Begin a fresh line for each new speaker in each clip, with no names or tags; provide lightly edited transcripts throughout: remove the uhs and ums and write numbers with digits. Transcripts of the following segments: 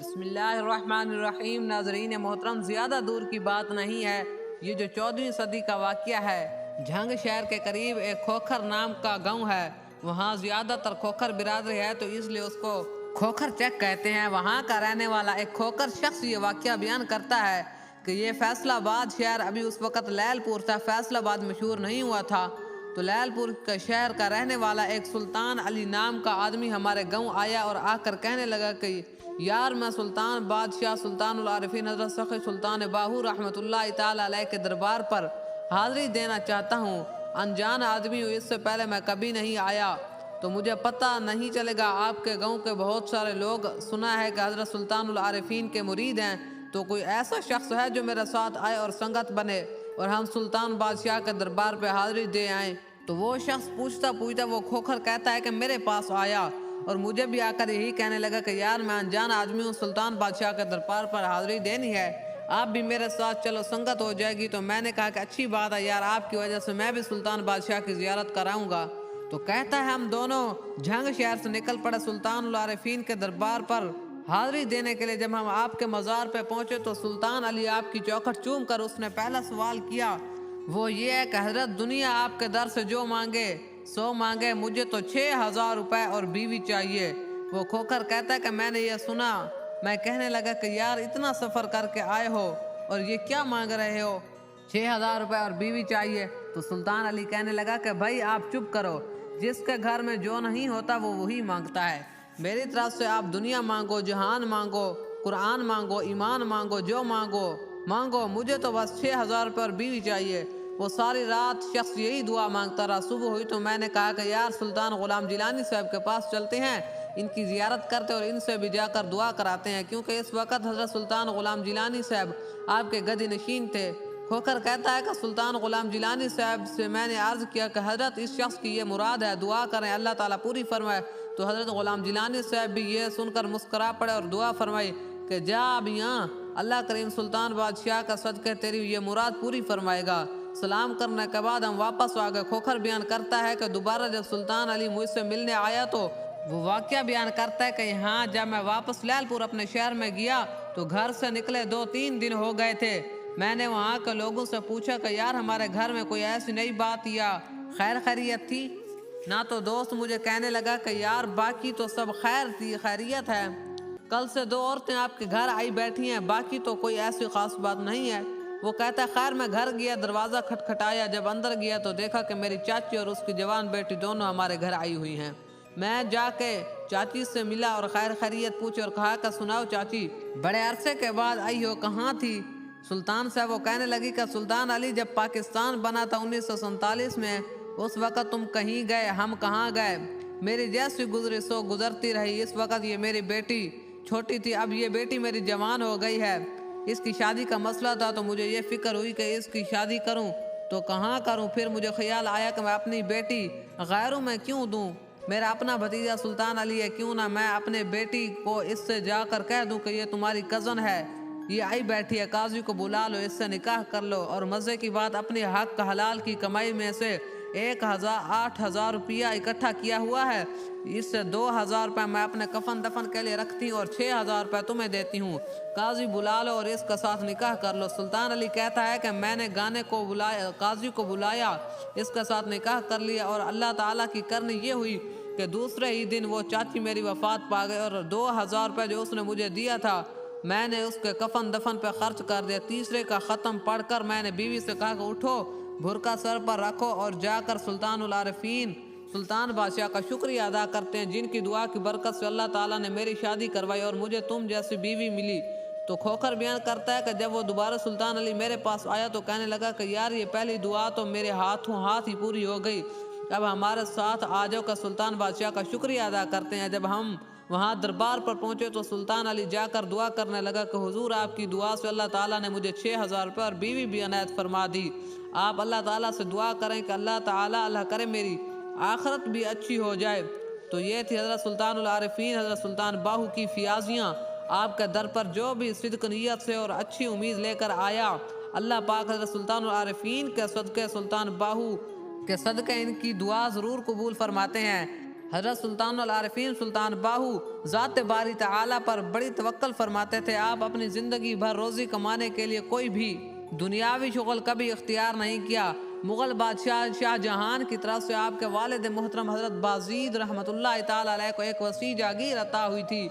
بسم اللہ الرحمن الرحیم۔ ناظرین محترم، زیادہ دور کی بات نہیں ہے، یہ جو 14ویں صدی کا واقعہ ہے، جھنگ شہر کے قریب ایک کھوکھر نام کا گاؤں ہے۔ وہاں زیادہ تر کھوکھر برادری ہے تو اس لیے اس کو کھوکھر چک کہتے ہیں۔ وہاں کا رہنے والا ایک کھوکھر شخص یہ واقعہ بیان کرتا ہے کہ یہ فیصل آباد شہر ابھی اس وقت لیل پور تھا، فیصل آباد مشہور نہیں ہوا تھا۔ تو لیل پور کے شہر کا رہنے والا ایک سلطان علی نام کا آدمی ہمارے گاؤں آیا اور آ کر کہنے لگا کہ یار میں سلطان بادشاہ سلطان العارفین حضرت سخی سلطان باہو رحمۃ اللہ تعالی علیہ کے دربار پر حاضری دینا چاہتا ہوں۔ انجان آدمی ہوں، اس سے پہلے میں کبھی نہیں آیا تو مجھے پتہ نہیں چلے گا۔ آپ کے گاؤں کے بہت سارے لوگ سنا ہے کہ حضرت سلطان العارفین کے مرید ہیں، تو کوئی ایسا شخص ہے جو میرے ساتھ آئے اور سنگت بنے اور ہم سلطان بادشاہ کے دربار پہ حاضری دے آئیں۔ تو وہ شخص پوچھتا وہ کھوکھر کہتا ہے کہ میرے پاس آیا اور مجھے بھی آ کر یہی کہنے لگا کہ یار میں انجان آدمی ہوں، سلطان بادشاہ کے دربار پر حاضری دینی ہے، آپ بھی میرے ساتھ چلو، سنگت ہو جائے گی۔ تو میں نے کہا کہ اچھی بات ہے یار، آپ کی وجہ سے میں بھی سلطان بادشاہ کی زیارت کراؤں گا۔ تو کہتا ہے ہم دونوں جھنگ شہر سے نکل پڑے سلطان العارفین کے دربار پر حاضری دینے کے لیے۔ جب ہم آپ کے مزار پہ پہنچے تو سلطان علی آپ کی چوکھٹ چوم کر اس نے پہلا سوال کیا، وہ یہ ہے کہ حضرت دنیا آپ کے در سے جو مانگے سو مانگے، مجھے تو 6000 روپے اور بیوی چاہیے۔ وہ کھوکھر کہتا ہے کہ میں نے یہ سنا، میں کہنے لگا کہ یار اتنا سفر کر کے آئے ہو اور یہ کیا مانگ رہے ہو، 6000 روپے اور بیوی چاہیے۔ تو سلطان علی کہنے لگا کہ بھائی آپ چپ کرو، جس کے گھر میں جو نہیں ہوتا وہ وہی مانگتا ہے۔ میری طرف سے آپ دنیا مانگو، جہان مانگو، قرآن مانگو، ایمان مانگو، جو مانگو مانگو، مجھے تو بس 6000 روپے اور بیوی چاہیے۔ وہ ساری رات شخص یہی دعا مانگتا رہا۔ صبح ہوئی تو میں نے کہا کہ یار سلطان غلام جیلانی صاحب کے پاس چلتے ہیں، ان کی زیارت کرتے اور ان سے بھی جا کر دعا کراتے ہیں، کیونکہ اس وقت حضرت سلطان غلام جیلانی صاحب آپ کے گدی نشین تھے۔ کھوکھر کہتا ہے کہ سلطان غلام جیلانی صاحب سے میں نے عرض کیا کہ حضرت اس شخص کی یہ مراد ہے، دعا کریں اللہ تعالیٰ پوری فرمائے۔ تو حضرت غلام جیلانی صاحب بھی یہ سن کر مسکرا پڑے اور دعا فرمائی کہ جا اب یہاں، اللہ کریم سلطان بادشاہ کا صدقہ تیری یہ مراد پوری فرمائے گا۔ سلام کرنے کے بعد ہم واپس آ گئے۔ کھوکھر بیان کرتا ہے کہ دوبارہ جب سلطان علی مجھ سے ملنے آیا تو وہ واقعہ بیان کرتا ہے کہ یہاں جب میں واپس لیل پور اپنے شہر میں گیا تو گھر سے نکلے 2-3 دن ہو گئے تھے۔ میں نے وہاں کے لوگوں سے پوچھا کہ یار ہمارے گھر میں کوئی ایسی نئی بات یا خیر خیریت تھی نہ، تو دوست مجھے کہنے لگا کہ یار باقی تو سب خیر تھی، خیریت ہے، کل سے 2 عورتیں آپ کے گھر آئی بیٹھی ہیں، باقی تو کوئی ایسی خاص بات نہیں ہے۔ وہ کہتا ہے خیر میں گھر گیا، دروازہ کھٹکھٹایا، جب اندر گیا تو دیکھا کہ میری چاچی اور اس کی جوان بیٹی دونوں ہمارے گھر آئی ہوئی ہیں۔ میں جا کے چاچی سے ملا اور خیر خیریت پوچھی اور کہا کہ سناؤ چاچی، بڑے عرصے کے بعد آئی ہو، کہاں تھی؟ سلطان صاحب وہ کہنے لگی کہ سلطان علی جب پاکستان بنا تھا 1947 میں، اس وقت تم کہیں گئے، ہم کہاں گئے، میری جیسی گزری سو گزرتی رہی۔ اس وقت یہ میری بیٹی چھوٹی تھی، اب یہ بیٹی میری جوان ہو گئی ہے، اس کی شادی کا مسئلہ تھا تو مجھے یہ فکر ہوئی کہ اس کی شادی کروں تو کہاں کروں۔ پھر مجھے خیال آیا کہ میں اپنی بیٹی غیروں میں کیوں دوں، میرا اپنا بھتیجا سلطان علی ہے، کیوں نہ میں اپنے بیٹی کو اس سے جا کر کہہ دوں کہ یہ تمہاری کزن ہے، یہ آئی بیٹھی ہے، قاضی کو بلا لو، اس سے نکاح کر لو۔ اور مزے کی بات، اپنے حق کا حلال کی کمائی میں سے 8000 روپیہ اکٹھا کیا ہوا ہے، اس سے 2000 روپے میں اپنے کفن دفن کے لیے رکھتی ہوں اور 6000 روپے تمہیں دیتی ہوں، قاضی بلا لو اور اس کے ساتھ نکاح کر لو۔ سلطان علی کہتا ہے کہ میں نے گانے کو بلایا، قاضی کو بلایا، اس کے ساتھ نکاح کر لیا اور اللہ تعالیٰ کی کرنی یہ ہوئی کہ دوسرے ہی دن وہ چاچی میری وفات پا گئی اور 2000 روپے جو اس نے مجھے دیا تھا میں نے اس کے کفن دفن پہ خرچ کر دیا۔ تیسرے کا ختم پڑھ کر میں نے بیوی سے کہا کہ اٹھو، برقع سر پر رکھو اور جا کر سلطان العارفین سلطان بادشاہ کا شکریہ ادا کرتے ہیں، جن کی دعا کی برکت سے اللہ تعالیٰ نے میری شادی کروائی اور مجھے تم جیسی بیوی ملی۔ تو کھوکھر بیان کرتا ہے کہ جب وہ دوبارہ سلطان علی میرے پاس آیا تو کہنے لگا کہ یار یہ پہلی دعا تو میرے ہاتھوں ہاتھ ہی پوری ہو گئی، اب ہمارے ساتھ آ جاؤ کہ سلطان بادشاہ کا شکریہ ادا کرتے ہیں۔ جب ہم وہاں دربار پر پہنچے تو سلطان علی جا کر دعا کرنے لگا کہ حضور آپ کی دعا سے اللہ تعالیٰ نے مجھے 6000 روپے اور بیوی بھی عنایت فرما دی، آپ اللہ تعالیٰ سے دعا کریں کہ اللہ تعالیٰ اللہ کرے میری آخرت بھی اچھی ہو جائے۔ تو یہ تھی حضرت سلطان العارفین حضرت سلطان باہو کی فیاضیاں۔ آپ کے در پر جو بھی صدق نیت سے اور اچھی امید لے کر آیا، اللہ پاک حضرت سلطان العارفین کے صدقے، سلطان باہو کے صدقے ان کی دعا ضرور قبول فرماتے ہیں۔ حضرت سلطان العارفین سلطان باہو ذات باری تعالیٰ پر بڑی توکل فرماتے تھے۔ آپ اپنی زندگی بھر روزی کمانے کے لیے کوئی بھی دنیاوی شغل کبھی اختیار نہیں کیا۔ مغل بادشاہ شاہ جہان کی طرف سے آپ کے والد محترم حضرت بازید رحمۃ اللہ تعالیٰ علیہ کو ایک وسیع جاگیر عطا ہوئی تھی،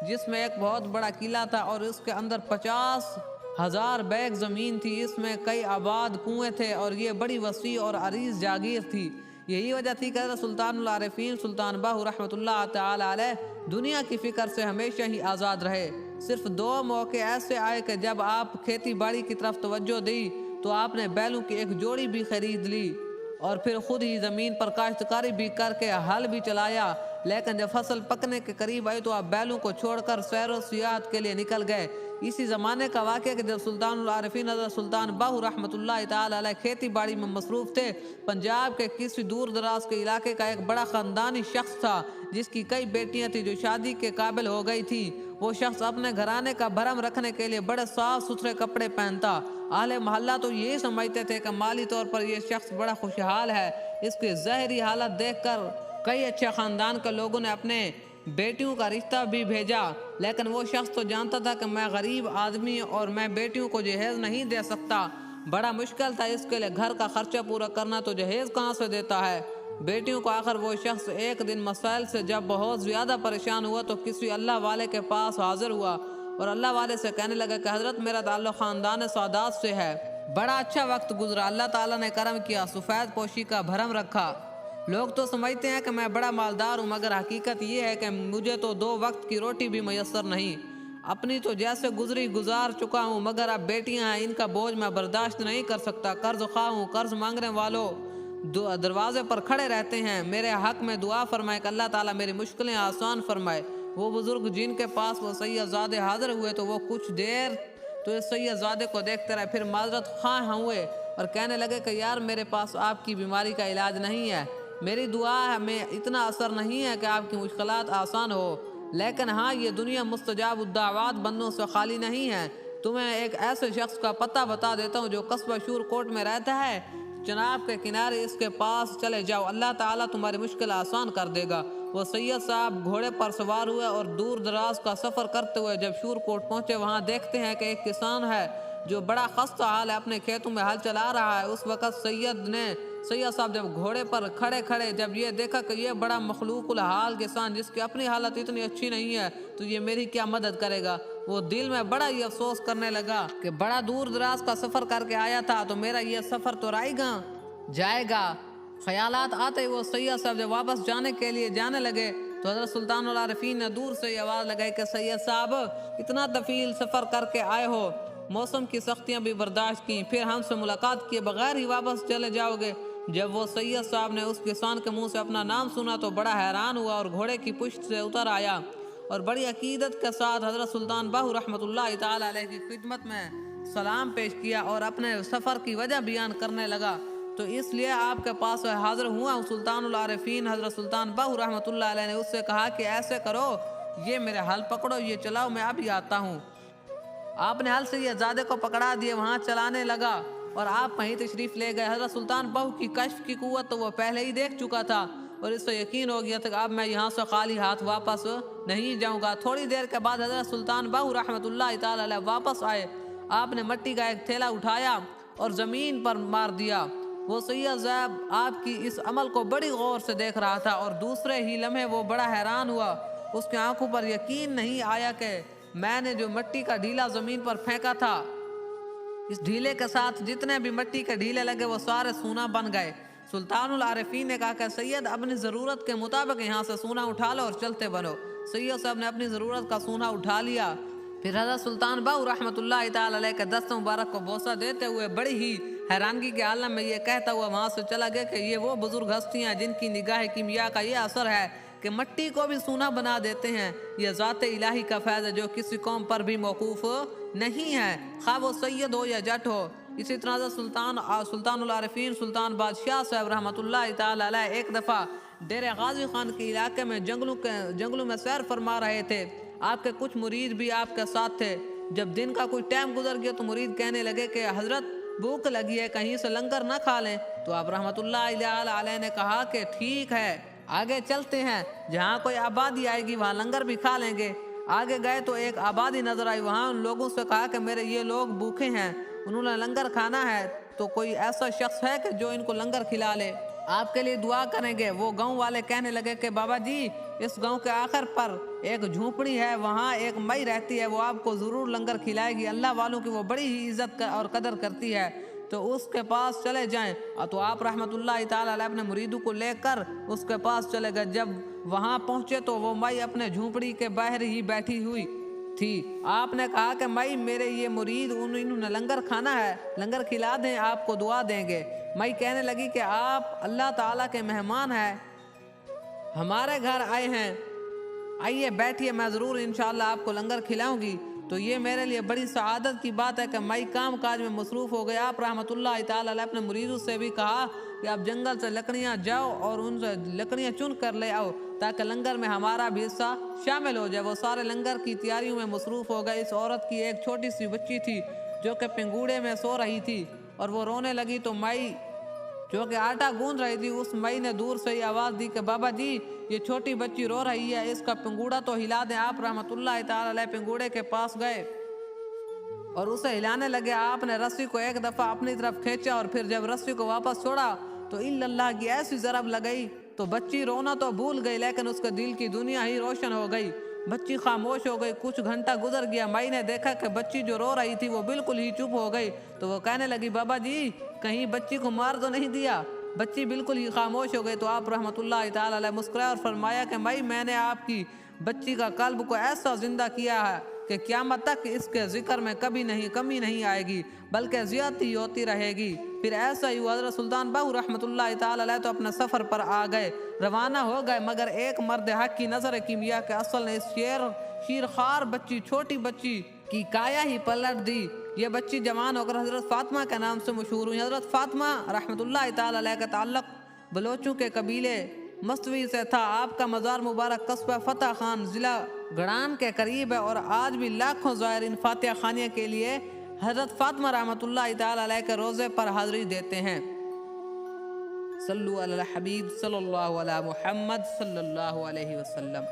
جس میں ایک بہت بڑا قلعہ تھا اور اس کے اندر 50,000 بیگ زمین تھی۔ اس میں کئی آباد کنویں تھے اور یہ بڑی وسیع اور عریض جاگیر تھی۔ یہی وجہ تھی کہ حضرت سلطان العارفین سلطان باہو رحمۃ اللہ تعالیٰ علیہ دنیا کی فکر سے ہمیشہ ہی آزاد رہے۔ صرف 2 موقع ایسے آئے کہ جب آپ کھیتی باڑی کی طرف توجہ دی تو آپ نے بیلوں کی ایک جوڑی بھی خرید لی اور پھر خود ہی زمین پر کاشتکاری بھی کر کے ہل بھی چلایا۔ لیکن جب فصل پکنے کے قریب آئی تو آپ بیلوں کو چھوڑ کر سیر و سیاحت کے لیے نکل گئے۔ اسی زمانے کا واقعہ کہ جب سلطان العارفین حضرت سلطان باہو رحمۃ اللہ تعالیٰ علیہ کھیتی باڑی میں مصروف تھے، پنجاب کے کسی دور دراز کے علاقے کا ایک بڑا خاندانی شخص تھا جس کی کئی بیٹیاں تھیں جو شادی کے قابل ہو گئی تھی۔ وہ شخص اپنے گھرانے کا بھرم رکھنے کے لیے بڑے صاف ستھرے کپڑے پہنتا۔ اہل محلہ تو یہی سمجھتے تھے کہ مالی طور پر یہ شخص بڑا خوشحال ہے۔ اس کی ظاہری حالت دیکھ کر کئی اچھے خاندان کے لوگوں نے اپنے بیٹیوں کا رشتہ بھی بھیجا، لیکن وہ شخص تو جانتا تھا کہ میں غریب آدمی اور میں بیٹیوں کو جہیز نہیں دے سکتا۔ بڑا مشکل تھا اس کے لیے گھر کا خرچہ پورا کرنا، تو جہیز کہاں سے دیتا ہے بیٹیوں کو؟ آخر وہ شخص ایک دن مسائل سے جب بہت زیادہ پریشان ہوا تو کسی اللہ والے کے پاس حاضر ہوا اور اللہ والے سے کہنے لگا کہ حضرت میرا تعلق خاندان سعادات سے ہے، بڑا اچھا وقت گزرا، اللہ تعالیٰ نے کرم کیا، سفید پوشی کا بھرم رکھا۔ لوگ تو سمجھتے ہیں کہ میں بڑا مالدار ہوں، مگر حقیقت یہ ہے کہ مجھے تو 2 وقت کی روٹی بھی میسر نہیں۔ اپنی تو جیسے گزری گزار چکا ہوں، مگر اب بیٹیاں ہیں، ان کا بوجھ میں برداشت نہیں کر سکتا۔ قرض خواہ ہوں، قرض مانگنے والوں دروازے پر کھڑے رہتے ہیں، میرے حق میں دعا فرمائے کہ اللہ تعالیٰ میری مشکلیں آسان فرمائے۔ وہ بزرگ جن کے پاس وہ سید زادے حاضر ہوئے تو وہ کچھ دیر تو اس سید زادے کو دیکھتے رہے، پھر معذرت خواہ ہوئے اور کہنے لگے کہ یار میرے پاس آپ کی بیماری کا علاج نہیں ہے، میری دعا میں اتنا اثر نہیں ہے کہ آپ کی مشکلات آسان ہو، لیکن ہاں یہ دنیا مستجاب الدعوات بندوں سے خالی نہیں ہے۔ تمہیں ایک ایسے شخص کا پتہ بتا دیتا ہوں جو قصبہ شور کوٹ میں رہتا ہے، چناب کے کنارے اس کے پاس چلے جاؤ، اللہ تعالیٰ تمہاری مشکل آسان کر دے گا۔ وہ سید صاحب گھوڑے پر سوار ہوئے اور دور دراز کا سفر کرتے ہوئے جب شور کوٹ پہنچے، وہاں دیکھتے ہیں کہ ایک کسان ہے جو بڑا خستہ حال ہے، اپنے کھیتوں میں ہل چلا رہا ہے۔ اس وقت سید صاحب جب گھوڑے پر کھڑے جب یہ دیکھا کہ یہ بڑا مخلوق الحال کسان جس کی اپنی حالت اتنی اچھی نہیں ہے تو یہ میری کیا مدد کرے گا، وہ دل میں بڑا ہی افسوس کرنے لگا کہ بڑا دور دراز کا سفر کر کے آیا تھا تو میرا یہ سفر تو جائے گا۔ خیالات آتے ہی وہ سید صاحب جب واپس جانے کے لیے جانے لگے تو حضرت سلطان العارفین نے دور سے یہ آواز لگائی کہ سید صاحب اتنا طویل سفر کر کے آئے ہو، موسم کی سختیاں بھی برداشت کی، پھر ہم سے ملاقات کیے بغیر ہی واپس چلے جاؤ گے؟ جب وہ سید صاحب نے اس کسان کے منہ سے اپنا نام سنا تو بڑا حیران ہوا اور گھوڑے کی پشت سے اتر آیا اور بڑی عقیدت کے ساتھ حضرت سلطان باہو رحمۃ اللہ تعالیٰ علیہ کی خدمت میں سلام پیش کیا اور اپنے سفر کی وجہ بیان کرنے لگا۔ تو اس لیے آپ کے پاس حاضر ہوا ہوں۔ سلطان العارفین حضرت سلطان باہو رحمۃ اللہ علیہ نے اس سے کہا کہ ایسے کرو، یہ میرے حل پکڑو، یہ چلاؤ، میں ابھی آتا ہوں۔ آپ نے حل سے یہ زادے کو پکڑا دیے، وہاں چلانے لگا اور آپ وہیں تشریف لے گئے۔ حضرت سلطان باہو کی کشف کی قوت تو وہ پہلے ہی دیکھ چکا تھا اور اس سے یقین ہو گیا تھا کہ اب میں یہاں سے خالی ہاتھ واپس نہیں جاؤں گا۔ تھوڑی دیر کے بعد حضرت سلطان باہو رحمۃ اللہ تعالیٰ علیہ واپس آئے۔ آپ نے مٹی کا ایک تھیلا اٹھایا اور زمین پر مار دیا۔ وہ سید صاحب آپ کی اس عمل کو بڑی غور سے دیکھ رہا تھا اور دوسرے ہی لمحے وہ بڑا حیران ہوا۔ اس کی آنکھوں پر یقین نہیں آیا کہ میں نے جو مٹی کا ڈھیلا زمین پر پھینکا تھا، اس ڈھیلے کے ساتھ جتنے بھی مٹی کے ڈھیلے لگے وہ سارے سونا بن گئے۔ سلطان العارفین نے کہا کہ سید اپنی ضرورت کے مطابق یہاں سے سونا اٹھا لو اور چلتے بنو۔ سید صاحب نے اپنی ضرورت کا سونا اٹھا لیا۔ پھر حضرت سلطان باہو رحمۃ اللہ تعالیٰ علیہ کے دست مبارک کو بوسہ دیتے ہوئے بڑی ہی حیرانگی کے عالم میں یہ کہتا ہوا وہاں سے چلا گیا کہ یہ وہ بزرگ ہستیاں جن کی نگاہ کیمیا کا یہ اثر ہے کہ مٹی کو بھی سونا بنا دیتے ہیں۔ یہ ذات الہی کا فیض ہے جو کسی قوم پر بھی موقوف نہیں ہے، خواہ وہ سید ہو یا جٹ ہو۔ اسی طرح سے سلطان العارفین سلطان بادشاہ صاحب رحمۃ اللہ تعالیٰ علیہ ایک دفعہ ڈیر غازی خان کے علاقے میں جنگلوں میں سیر فرما رہے تھے۔ آپ کے کچھ مرید بھی آپ کے ساتھ تھے۔ جب دن کا کوئی ٹائم گزر گیا تو مرید کہنے لگے کہ حضرت بھوک لگی ہے، کہیں سے لنگر نہ کھا لیں؟ تو آپ رحمۃ اللہ علیہ نے کہا کہ ٹھیک ہے، آگے چلتے ہیں، جہاں کوئی آبادی آئے گی وہاں لنگر بھی کھا لیں گے۔ آگے گئے تو ایک آبادی نظر آئی، وہاں ان لوگوں سے کہا کہ میرے یہ لوگ بھوکے ہیں، انہوں نے لنگر کھانا ہے، تو کوئی ایسا شخص ہے کہ جو ان کو لنگر کھلا لے، آپ کے لیے دعا کریں گے۔ وہ گاؤں والے کہنے لگے کہ بابا جی، اس گاؤں کے آخر پر ایک جھونپڑی ہے، وہاں ایک مئی رہتی ہے، وہ آپ کو ضرور لنگر کھلائے گی، اللہ والوں کی وہ بڑی ہی عزت اور قدر کرتی ہے، تو اس کے پاس چلے جائیں۔ تو آپ رحمت اللہ تعالیٰ علیہ اپنے مریدوں کو لے کر اس کے پاس چلے گئے۔ جب وہاں پہنچے تو وہ مئی اپنے جھونپڑی کے باہر ہی بیٹھی ہوئی تھی۔ آپ نے کہا کہ مئی، میرے یہ مرید انہوں نے لنگر کھانا ہے، لنگر کھلا دیں، آپ کو دعا دیں گے۔ مئی کہنے لگی کہ آپ اللہ تعالیٰ کے مہمان ہیں، ہمارے گھر آئے ہیں، آئیے بیٹھیے، میں ضرور انشاءاللہ آپ کو لنگر کھلاؤں گی۔ تو یہ میرے لیے بڑی سعادت کی بات ہے کہ مئی کام کاج میں مصروف ہو گیا۔ آپ رحمت اللہ تعالیٰ علیہ اپنے مریدوں سے بھی کہا کہ آپ جنگل سے لکڑیاں جاؤ اور ان سے لکڑیاں چن کر لے آؤ، تاکہ لنگر میں ہمارا بھی حصہ شامل ہو جائے۔ وہ سارے لنگر کی تیاریوں میں مصروف ہو گئے۔ اس عورت کی ایک چھوٹی سی بچی تھی جو کہ پنگوڑے میں سو رہی تھی، اور وہ رونے لگی تو مئی جو کہ آٹا گوندھ رہی تھی، اس مئی نے دور سے ہی آواز دی کہ بابا جی، یہ چھوٹی بچی رو رہی ہے، اس کا پنگوڑا تو ہلا دیں۔ آپ رحمت اللہ تعالیٰ علیہ پنگوڑے کے پاس گئے اور اسے ہلانے لگے۔ آپ نے رسی کو ایک دفعہ اپنی طرف کھینچا اور پھر جب رسی کو واپس چھوڑا تو اللہ کی ایسی ضرب لگئی تو بچی رونا تو بھول گئی، لیکن اس کے دل کی دنیا ہی روشن ہو گئی۔ بچی خاموش ہو گئی۔ کچھ گھنٹہ گزر گیا، مئی نے دیکھا کہ بچی جو رو رہی تھی وہ بالکل ہی چپ ہو گئی، تو وہ کہنے لگی بابا جی، کہیں بچی کو مار تو نہیں دیا؟ بچی بالکل ہی خاموش ہو گئی۔ تو آپ رحمت اللہ تعالیٰ علیہ مسکرائے اور فرمایا کہ مئی، میں نے آپ کی بچی کا قلب کو ایسا زندہ کیا ہے کہ قیامت تک اس کے ذکر میں کمی نہیں آئے گی، بلکہ زیادتی ہوتی رہے گی۔ پھر ایسا ہی حضرت سلطان بہو رحمت اللہ تعالیٰ علیہ تو اپنے سفر پر آ گئے، روانہ ہو گئے، مگر ایک مرد حق کی نظر کیمیا کے اصل نے اس شیرخوار بچی، چھوٹی بچی کی کایا ہی پلٹ دی۔ یہ بچی جوان ہو کر حضرت فاطمہ کے نام سے مشہور ہوئی۔ حضرت فاطمہ رحمت اللہ تعالیٰ علیہ کا تعلق بلوچوں کے قبیلے مستوی سے تھا۔ آپ کا مزار مبارک قصبہ فتح خان ضلع گڑان کے قریب ہے، اور آج بھی لاکھوں زائرین فاتحہ خانیہ کے لیے حضرت فاطمہ رحمت اللہ تعالیٰ علیہ کے روزے پر حاضری دیتے ہیں۔ صلو علی الحبیب صلی اللہ علی محمد صلی اللہ علیہ وسلم۔